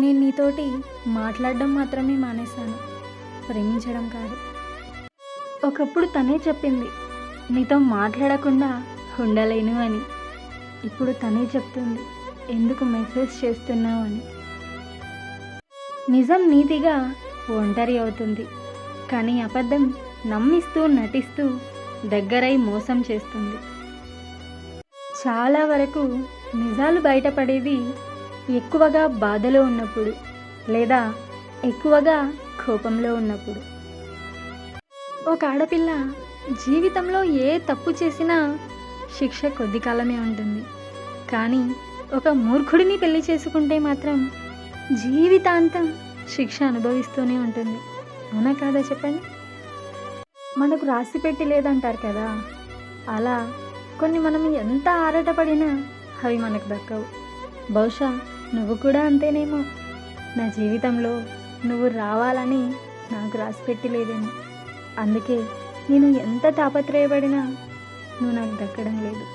నేను నీతోటి మాట్లాడడం మాత్రమే మానేశాను, ప్రేమించడం కాదు. ఒకప్పుడు తనే చెప్పింది నీతో మాట్లాడకుండా ఉండలేను అని. ఇప్పుడు తనే చెప్తుంది ఎందుకు మెసేజ్ చేస్తున్నావు అని. నిజం నీతిగా ఒంటరి అవుతుంది, కానీ అబద్ధం నమ్మిస్తూ నటిస్తూ దగ్గరై మోసం చేస్తుంది. చాలా వరకు నిజాలు బయటపడేది ఎక్కువగా బాధలో ఉన్నప్పుడు లేదా ఎక్కువగా కోపంలో ఉన్నప్పుడు. ఒక ఆడపిల్ల జీవితంలో ఏ తప్పు చేసినా శిక్ష కొద్ది కాలమే ఉంటుంది, కానీ ఒక మూర్ఖుడిని పెళ్లి చేసుకుంటే మాత్రం జీవితాంతం శిక్ష అనుభవిస్తూనే ఉంటుంది. అవునా కాదా చెప్పండి? మనకు రాసి పెట్టి లేదంటారు కదా, అలా కొన్ని మనం ఎంత ఆరాటపడినా అవి మనకు దక్కవు. బహుశా నువ్వు కూడా అంతేనేమో. నా జీవితంలో నువ్వు రావాలని నాకు రాసి పెట్టి లేదేమో, అందుకే నేను ఎంత తాపత్రయపడినా నువ్వు నాకు దక్కడం లేదు.